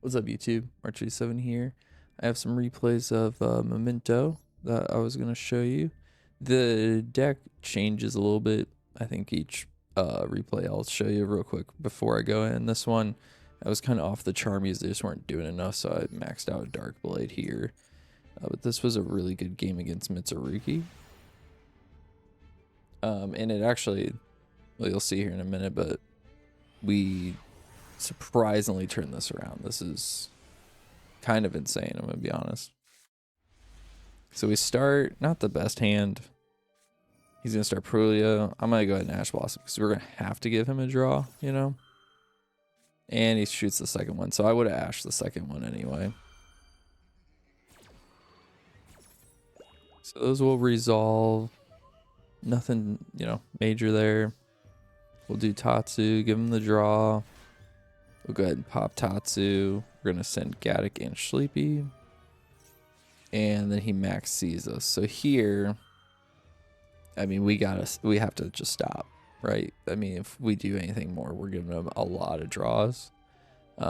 What's up, YouTube? Archery7 here. I have some replays of Memento that I was going to show you. The deck changes a little bit. I think each replay I'll show you real quick before I go in. This one, I was kind of off the charmies. They just weren't doing enough, so I maxed out Dark Blade here. But this was a really good game against Mitsu. And it actually, well, you'll see here in a minute, but we surprisingly turned this around. This is kind of insane, I'm gonna be honest. So we start, not the best hand. He's gonna start Prulia. I'm gonna go ahead and Ash Blossom because we're gonna have to give him a draw, you know? And he shoots the second one, so I would have Ashed the second one anyway. So those will resolve. Nothing, you know, major there. We'll do Tatsu, give him the draw. We'll go ahead and pop Tatsu. We're going to send Gaddock and Sleepy. And then he max sees us. So here, I mean, we have to just stop, right? I mean, if we do anything more, we're giving him a lot of draws. So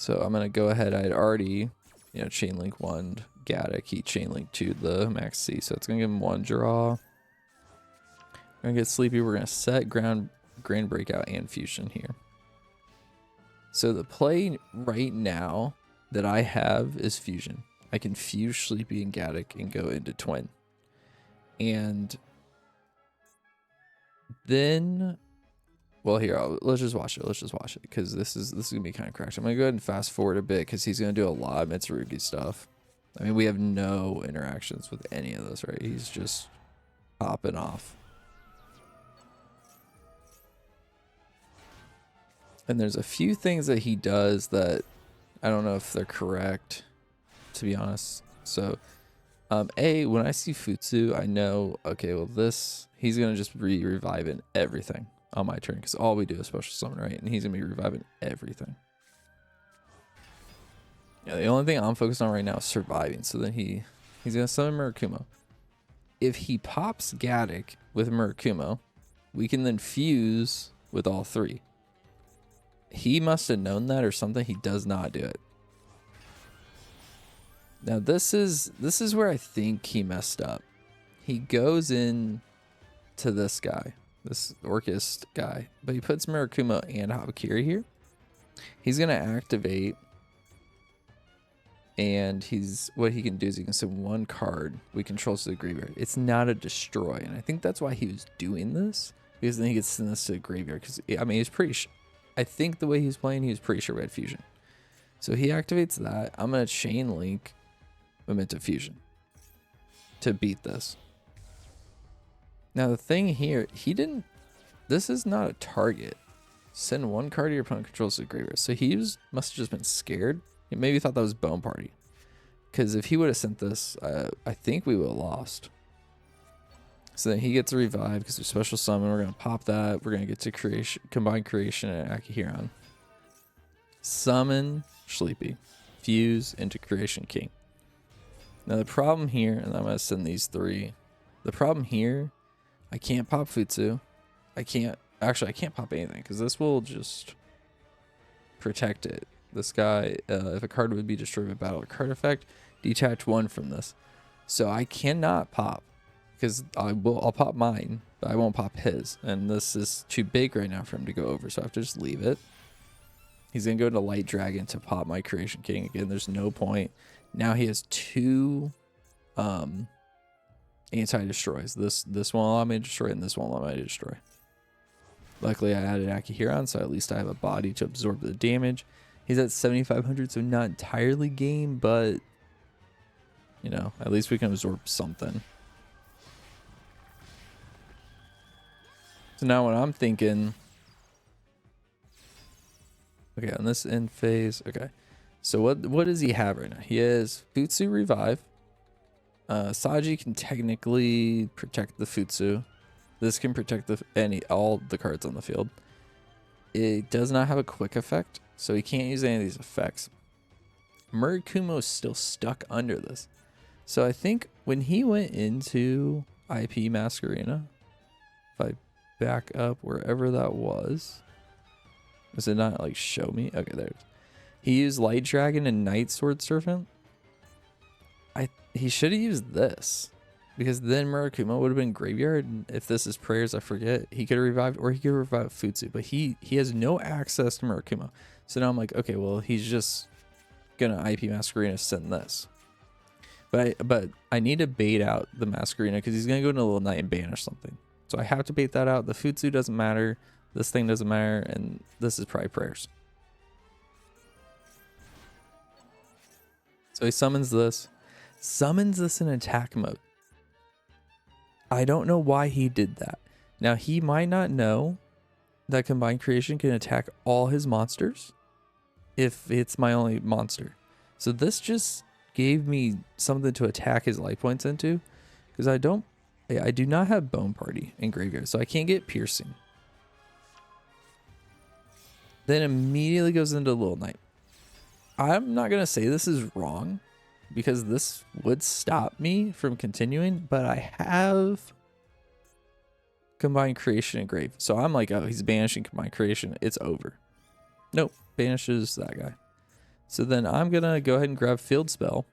I'm going to go ahead. I had already, you know, chain link one Gaddock. He chain link to the max C. So it's going to give him one draw. We're going to get Sleepy. We're going to set Grain Breakout and Fusion here. So the play right now that I have is Fusion. I can fuse Sleepy and Gaddock and go into Twin. And then, well, here, let's just watch it. Let's just watch it because this is gonna be kind of cracked. I'm gonna go ahead and fast forward a bit because he's gonna do a lot of Mitsurugi stuff. I mean, we have no interactions with any of this, right? He's just popping off. And there's a few things that he does that I don't know if they're correct, to be honest. So, when I see Futsu, I know, okay, well, he's going to just be reviving everything on my turn because all we do is special summon, right? And he's going to be reviving everything. Yeah, the only thing I'm focused on right now is surviving. So then he's going to summon Murakumo. If he pops Gaddock with Murakumo, we can then fuse with all three. He must have known that or something. He does not do it. Now this is where I think he messed up. He goes in to this guy, this Orcust guy, but he puts Murakumo and Habakiri here. He's gonna activate, and what he can do is he can send one card we control to the graveyard. It's not a destroy, and I think that's why he was doing this, because then he gets send this to the graveyard. Because I mean, he's pretty. I think the way he was playing, he was pretty sure we had Fusion. So he activates that. I'm going to chain link Memento Fusion to beat this. Now the thing here, this is not a target. Send one card to your opponent controls the graveyard. So he must have just been scared. He maybe thought that was Bone Party. Because if he would have sent this, I think we would have lost. So then he gets a revive because there's special summon. We're going to pop that. We're going to get to combine creation and Akihiron. Summon Sleepy. Fuse into Creation King. Now the problem here, and I'm going to send these three. The problem here, I can't pop Futsu. I can't pop anything because this will just protect it. This guy, if a card would be destroyed by battle or card effect, detach one from this. So I cannot pop. Because I'll pop mine, but I won't pop his. And this is too big right now for him to go over, so I have to just leave it. He's going to go into Light Dragon to pop my Creation King. Again, there's no point. Now he has two anti-destroys. This won't allow me to destroy, and this won't allow me to destroy. Luckily, I added Akihiron, so at least I have a body to absorb the damage. He's at 7,500, so not entirely game, but, you know, at least we can absorb something. So now what I'm thinking, okay, on this end phase, okay. So what does he have right now? He has Futsu Revive. Saji can technically protect the Futsu. This can protect all the cards on the field. It does not have a quick effect, so he can't use any of these effects. Murakumo is still stuck under this. So I think when he went into IP Masquerena, if I back up wherever that was it not like show me? Okay, there it is. He used Light Dragon and Night Sword Serpent. He should have used this. Because then Murakumo would have been graveyard. And if this is prayers, I forget. He could have revived, or he could have revived Futsu. But he has no access to Murakumo. So now I'm like, okay, well, he's just gonna IP Masquerena, send this. But I need to bait out the Masquerena because he's gonna go into a little night and banish something. So I have to bait that out. The Futsu doesn't matter. This thing doesn't matter, and this is probably prayers. So he summons this in attack mode. I don't know why he did that. Now, he might not know that Combined Creation can attack all his monsters if it's my only monster. So this just gave me something to attack his life points into, because I do not have Bone Party in graveyard, so I can't get Piercing. Then immediately goes into Little Knight. I'm not gonna say this is wrong, because this would stop me from continuing, but I have Combined Creation and Grave. So I'm like, oh, he's banishing Combined Creation. It's over. Nope, banishes that guy. So then I'm going to go ahead and grab Field Spell.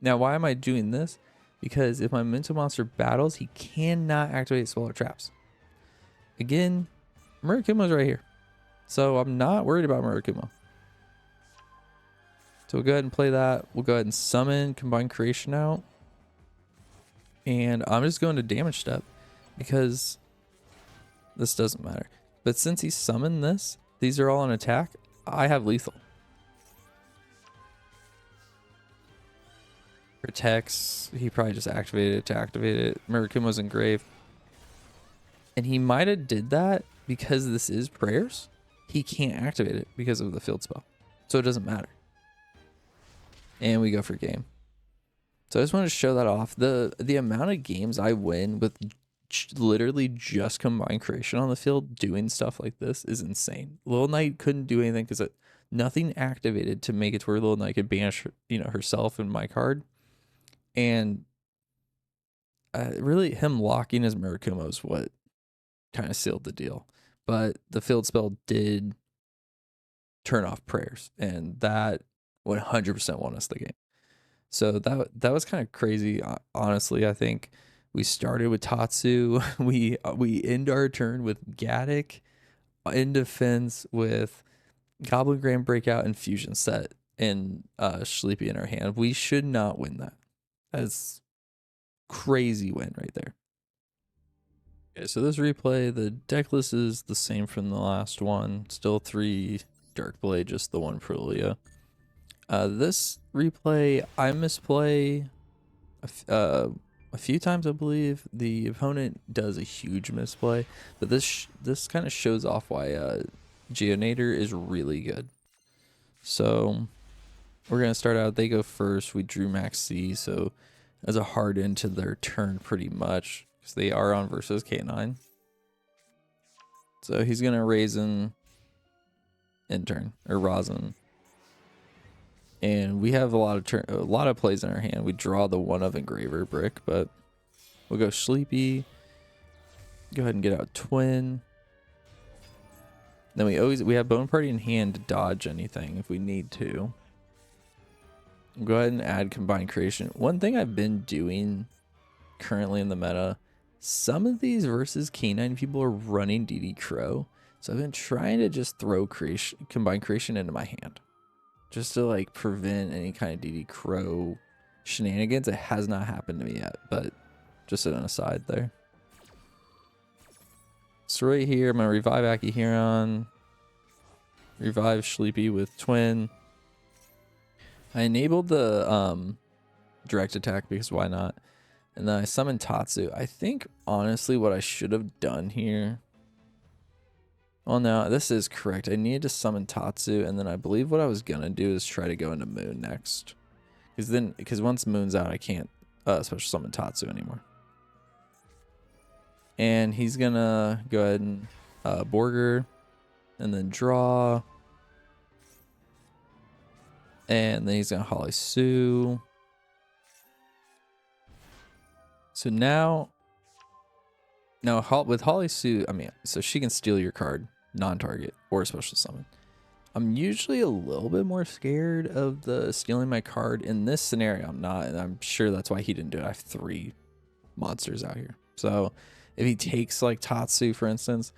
Now, why am I doing this? Because if my Memento monster battles, he cannot activate Spell or Traps. Again, Murakumo's right here. So I'm not worried about Murakumo. So we'll go ahead and play that. We'll go ahead and summon Combined Creation out. And I'm just going to damage step because this doesn't matter. But since he summoned this, these are all on attack. I have lethal. Protects. He probably just activated it to activate it. Murakumo's in grave. And he might have did that because this is prayers. He can't activate it because of the field spell. So it doesn't matter. And we go for game. So I just wanted to show that off. The amount of games I win with literally just Combined Creation on the field doing stuff like this is insane. Little Knight couldn't do anything because nothing activated to make it to where Little Knight could banish, herself and my card. And really him locking his Murakumo is what kind of sealed the deal. But the field spell did turn off prayers, and that 100% won us the game. So that was kind of crazy, honestly. I think we started with Tatsu. We end our turn with Gaddock in defense with Goblin Grand Breakout and Fusion Set and Sleepy in our hand. We should not win that. That's crazy win right there. Okay, so this replay, the deck list is the same from the last one. Still 3 Dark Blade, just the 1 Prolia. This replay, I misplay a few times, I believe. The opponent does a huge misplay, but this kind of shows off why Geonator is really good. So we're gonna start out. They go first. We drew Max C, so as a hard end to their turn, pretty much, because they are on versus K9. So he's gonna Raisin in turn, or Rosin. And we have a lot of plays in our hand. We draw the 1 of Engraver Brick, but we'll go Sleepy. Go ahead and get out Twin. Then we have Bone Party in hand to dodge anything if we need to. We'll go ahead and add Combined Creation. One thing I've been doing currently in the meta, some of these versus K9 people are running DD Crow. So I've been trying to just throw Combined Creation into my hand, just to like prevent any kind of DD Crow shenanigans. It has not happened to me yet, but just an aside there. So right here, I'm gonna revive Akihiron, revive Sleepy with Twin. I enabled the direct attack because why not? And then I summoned Tatsu. I think honestly what I should have done here, well, no, this is correct. I needed to summon Tatsu, and then I believe what I was gonna do is try to go into Moon next, because once Moon's out, I can't special summon Tatsu anymore. And he's gonna go ahead and Borger, and then draw, and then he's gonna Holly Sue. So now with Holly Sue, I mean, so she can steal your card, non-target, or a special summon. I'm usually a little bit more scared of the stealing my card. In this scenario, I'm not, and I'm sure that's why he didn't do it. I have 3 monsters out here. So if he takes like Tatsu, for instance,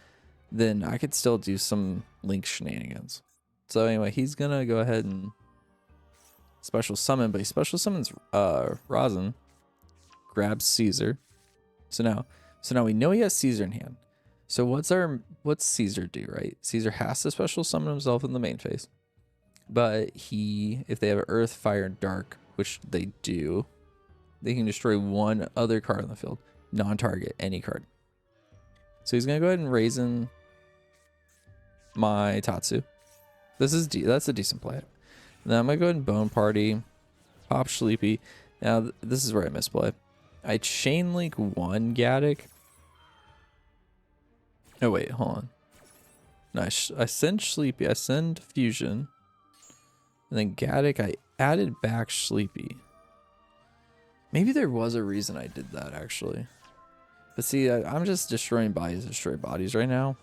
then I could still do some Link shenanigans. So anyway, he's gonna go ahead and special summon, but he special summons Rosin, grabs Caesar. So now we know he has Caesar in hand. So what's Caesar do, right? Caesar has to special summon himself in the main phase. But if they have Earth, Fire, and Dark, which they do, they can destroy 1 other card on the field, non-target, any card. So he's gonna go ahead and Raisin my Tatsu. That's a decent play. Now I'm gonna go ahead and Bone Party, pop Sleepy. Now this is where I misplay. I Chain Link 1 Gaddock. Oh wait, hold on. No, I send Sleepy, I send Fusion, and then Gaddock I added back Sleepy. Maybe there was a reason I did that actually. But see, I'm just destroying bodies right now.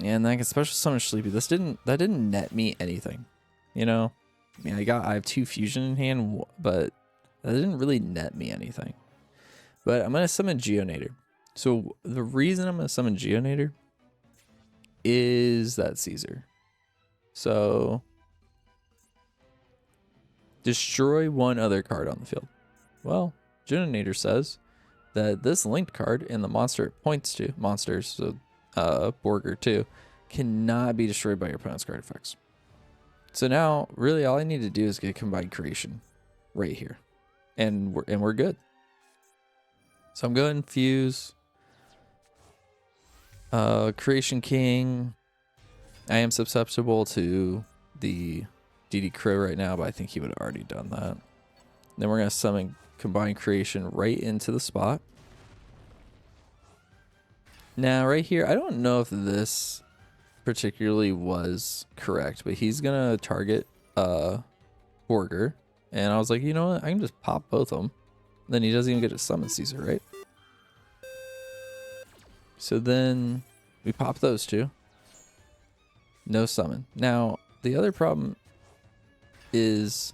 And then I can special summon Sleepy. That didn't net me anything. You know? I mean I have 2 Fusion in hand, but that didn't really net me anything. But I'm gonna summon Geonator. So the reason I'm gonna summon Geonator is that Caesar. So destroy 1 other card on the field. Well, Geonator says that this linked card and the monster it points to, monsters, so Borger too, cannot be destroyed by your opponent's card effects. So now, really, all I need to do is get Combined Creation right here, and we're good. So I'm going to Fuse, Creation King. I am susceptible to the DD Crow right now, but I think he would have already done that. Then we're gonna summon Combined Creation right into the spot. Now right here, I don't know if this particularly was correct, but he's gonna target Borger, and I was like, you know what, I can just pop both of them. Then he doesn't even get to summon Caesar, right? So then we pop those 2. No summon. Now the other problem is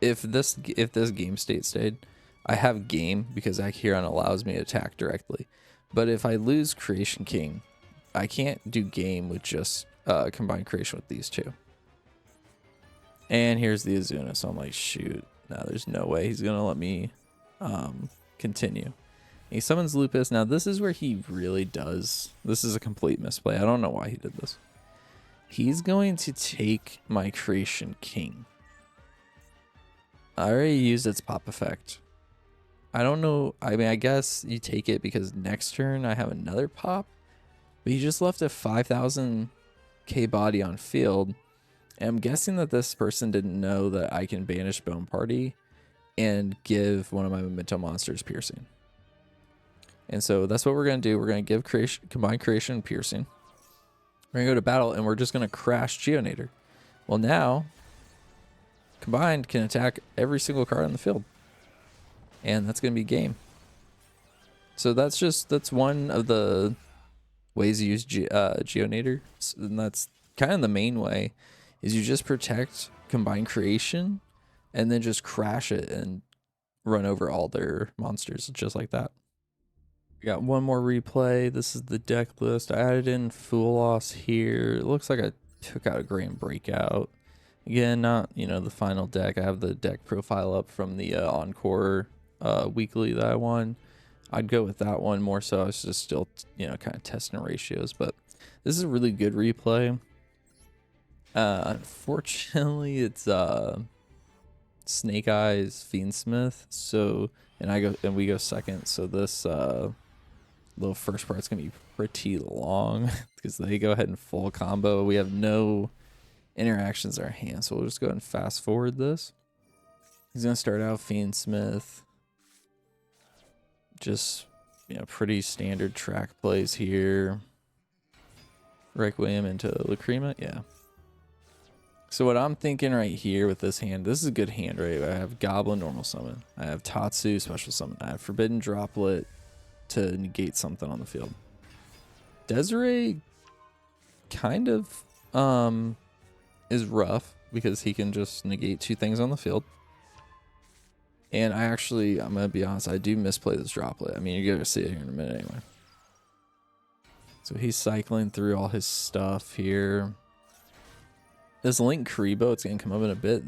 if this game state stayed, I have game because Akiron allows me to attack directly. But if I lose Creation King, I can't do game with just Combined Creation with these 2. And here's the Azuna, so I'm like, shoot, no, there's no way he's gonna let me continue. He summons Lupus. Now this is where he really does. This is a complete misplay. I don't know why he did this. He's going to take my Creation King. I already used its pop effect. I don't know. I mean, I guess you take it because next turn I have another pop. But you just left a 5,000 K body on field. And I'm guessing that this person didn't know that I can banish Bone Party and give one of my Memento monsters Piercing. And so that's what we're going to do. We're going to give Combined Creation and Piercing. We're going to go to battle and we're just going to crash Geonator. Well, now Combined can attack every single card on the field. And that's going to be game. So that's one of the ways you use Geonator. And that's kind of the main way, is you just protect Combined Creation and then just crash it and run over all their monsters just like that. We got one more replay. This is the deck list. I added in Fool Loss here. It looks like I took out a Grand Breakout. Again, not, the final deck. I have the deck profile up from the Encore weekly that I won. I'd go with that one more so. I was just still, kind of testing ratios. But this is a really good replay. Unfortunately, it's Snake Eyes Fiendsmith. So, and we go second. So this little first part's gonna be pretty long because they go ahead and full combo. We have no interactions in our hand, so we'll just go ahead and fast forward this. He's gonna start out Fiendsmith. Just pretty standard track plays here. Requiem into Lacrima, yeah. So what I'm thinking right here with this hand, this is a good hand, right? I have Goblin normal summon. I have Tatsu special summon. I have Forbidden Droplet to negate something on the field. Desiree kind of is rough because he can just negate 2 things on the field. And I'm gonna be honest, I do misplay this droplet. I mean, you're gonna see it here in a minute anyway. So he's cycling through all his stuff here. This Link Karibo, it's gonna come up in a bit.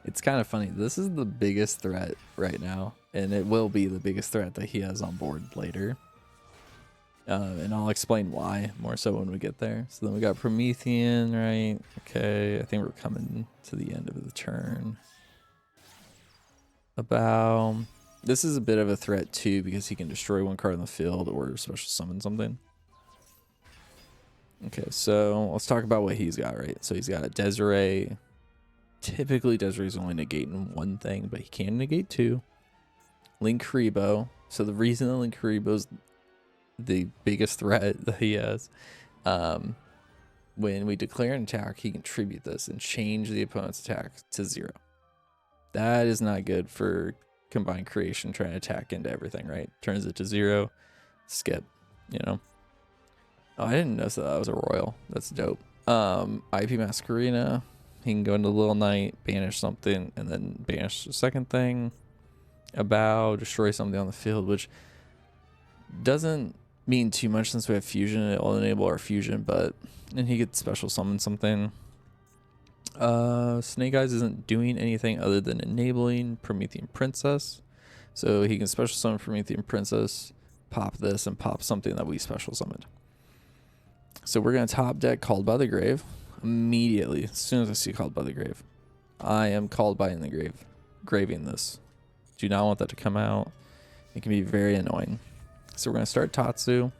It's kind of funny. This is the biggest threat right now, and it will be the biggest threat that he has on board later. And I'll explain why more so when we get there. So then we got Promethean, right? Okay, I think we're coming to the end of the turn. This is a bit of a threat too because he can destroy 1 card on the field or special summon something. Okay, so let's talk about what he's got, right? So he's got a Desiree. Typically, Desiree's only negating 1 thing, but he can negate 2. Link Karibo. So the reason that Link Karibo's the biggest threat that he has, when we declare an attack, he can tribute this and change the opponent's attack to 0. That is not good for combined creation trying to attack into everything, right? Turns it to 0, skip, you know? Oh, I didn't notice that was a royal. That's dope. IP Masquerina. He can go into Little Knight, banish something, and then banish the second thing. Destroy something on the field, which doesn't mean too much since we have fusion. It'll enable our fusion, and he could special summon something. Snake Eyes isn't doing anything other than enabling Promethean Princess. So he can special summon Promethean Princess, pop this, and pop something that we special summoned. So we're going to top deck Called by the Grave immediately. As soon as I see Called by the Grave, I am Called by in the Grave, graving this. Do not want that to come out. It can be very annoying. So we're going to start Tatsu.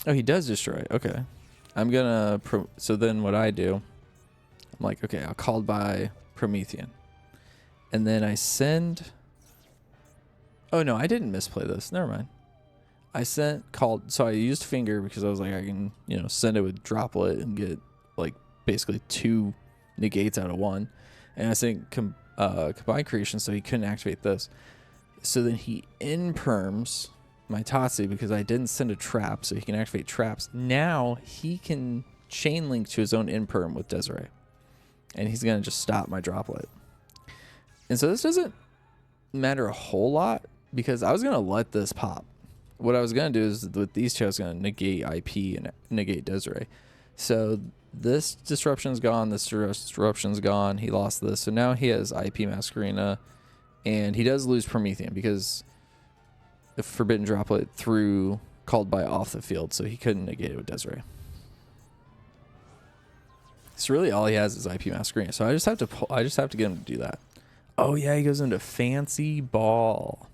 Oh, he does destroy. Okay. I'm going to... So then what I do, I'm like, okay, I'll Called by Promethean. And then I send... Oh, no, I didn't misplay this. Never mind. I so I used Finger because I was like, I can, send it with Droplet and get, like, basically 2 negates out of 1. And I sent Combined Creation so he couldn't activate this. So then he in-perms my Tatsu because I didn't send a trap so he can activate traps. Now he can chain link to his own in-perm with Desiree. And he's going to just stop my Droplet. And so this doesn't matter a whole lot because I was going to let this pop. What I was going to do is with these 2, I was going to negate IP and negate Desiree. So this disruption's gone. This disruption's gone. He lost this. So now he has IP Masquerina. And he does lose Promethean because the Forbidden Droplet threw Called by off the field. So he couldn't negate it with Desiree. So really all he has is IP Masquerina. So I just have to get him to do that. Oh yeah, he goes into Fancy Ball.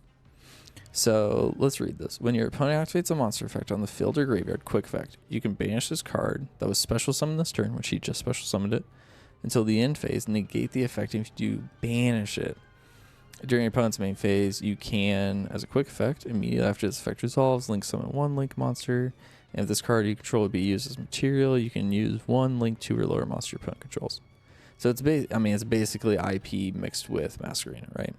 So let's read this. When your opponent activates a monster effect on the field or graveyard, quick effect, you can banish this card that was special summoned this turn, which he just special summoned it, until the end phase, negate the effect. If you do banish it during your opponent's main phase, you can, as a quick effect, immediately after this effect resolves, link summon 1 link monster. And if this card you control would be used as material, you can use 1 link 2 or lower monster your opponent controls. So it's it's basically IP mixed with Masquerina, right?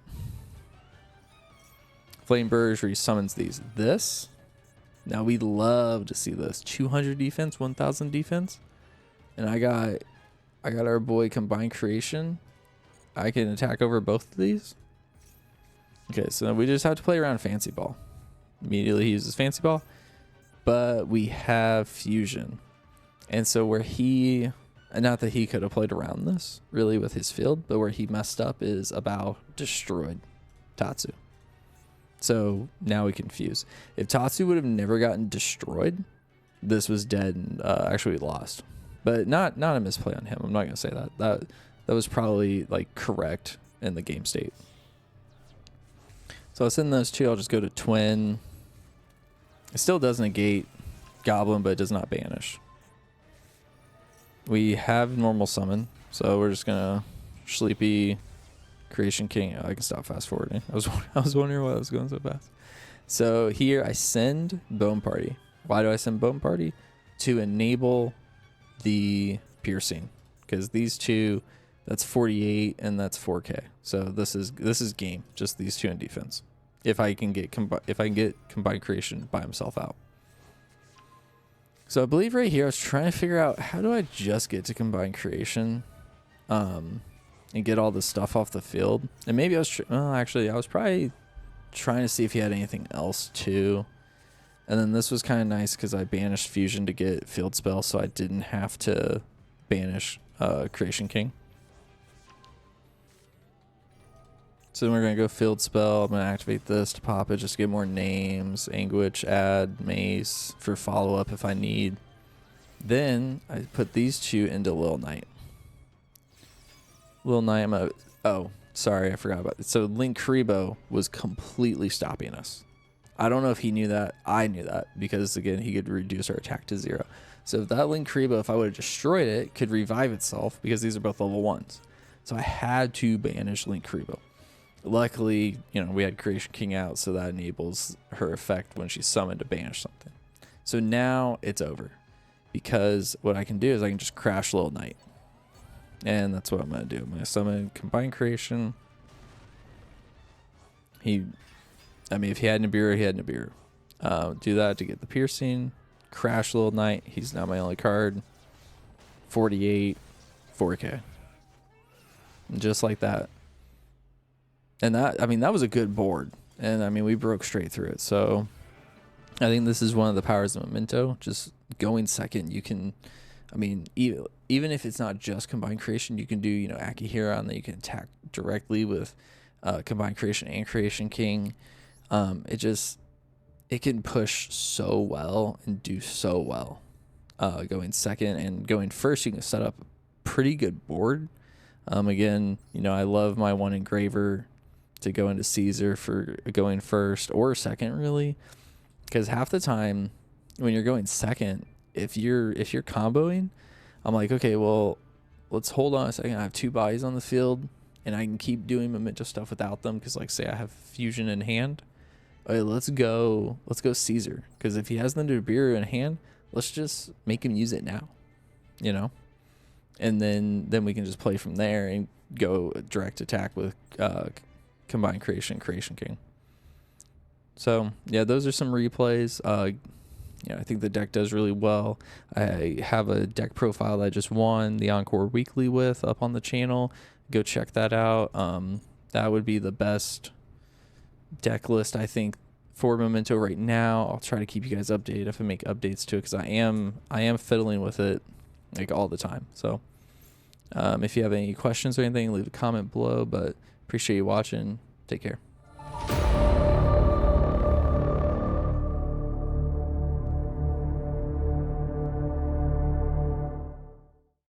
Flame Burge resummons these. Now we love to see this. 200 defense, 1000 defense. And I got our boy Combined Creation. I can attack over both of these. Okay, so we just have to play around Fancy Ball. Immediately he uses Fancy Ball. But we have Fusion. And so where he... Not that he could have played around this, really, with his field. But where he messed up is about destroyed Tatsu. So now we can fuse. If Tatsu would have never gotten destroyed, this was dead and actually lost. But not a misplay on him. I'm not going to say that. That was probably like correct in the game state. So I'll send those 2. I'll just go to Twin. It still does negate Goblin, but it does not banish. We have normal summon. So we're just going to Sleepy... Creation King. I can stop fast forwarding. I was wondering why I was going so fast. So here I send Bone Party. Why do I send Bone Party? To enable the piercing, because these 2, that's 48 and that's 4K. So this is game. Just these 2 in defense. If I can get Combined Creation by himself out. So I believe right here I was trying to figure out how do I just get to combine creation and get all this stuff off the field. And maybe I was actually I was probably trying to see if he had anything else too. And then this was kind of nice because I banished fusion to get field spell, so I didn't have to banish Creation King. So then we're going to go field spell. I'm going to activate this to pop it, just to get more names. Anguish, add, mace for follow-up if I need. Then I put these two into Lil Knight. Lil Knight, oh, sorry, I forgot about it. So Link Karibo was completely stopping us. I don't know if he knew that. I knew that because, again, he could reduce our attack to 0. So if that Link Karibo, if I would have destroyed it, could revive itself because these are both level 1s. So I had to banish Link Karibo. Luckily, we had Creation King out, so that enables her effect when she's summoned to banish something. So now it's over because what I can do is I can just crash Lil Knight. And that's what I'm going to do. I'm going to summon Combine Creation. If he had Nibiru, he had Nibiru. Do that to get the piercing. Crash Lil Knight. He's now my only card. 48, 4K. And just like that. And that was a good board. And we broke straight through it. So I think this is one of the powers of Memento. Just going second, you can, even if it's not just Combined Creation, you can do, Akihira, and then you can attack directly with Combined Creation and Creation King. It can push so well and do so well. Going second and going first, you can set up a pretty good board. Again, I love my one engraver to go into Caesar for going first or second, really, because half the time when you're going second, if you're comboing, I'm like, okay, well, let's hold on a second. I have 2 bodies on the field, and I can keep doing Memento stuff without them because, like, say I have fusion in hand. Okay, let's go Caesar, because if he has the Nibiru in hand, let's just make him use it now, and then we can just play from there and go direct attack with Combined Creation King. So yeah, those are some replays. I think the deck does really well. I have a deck profile that I just won the Encore Weekly with up on the channel. Go check that out. That would be the best deck list, I think, for Memento right now. I'll try to keep you guys updated if I make updates to it, because I am fiddling with it like all the time. So if you have any questions or anything, leave a comment below, but appreciate you watching. Take care.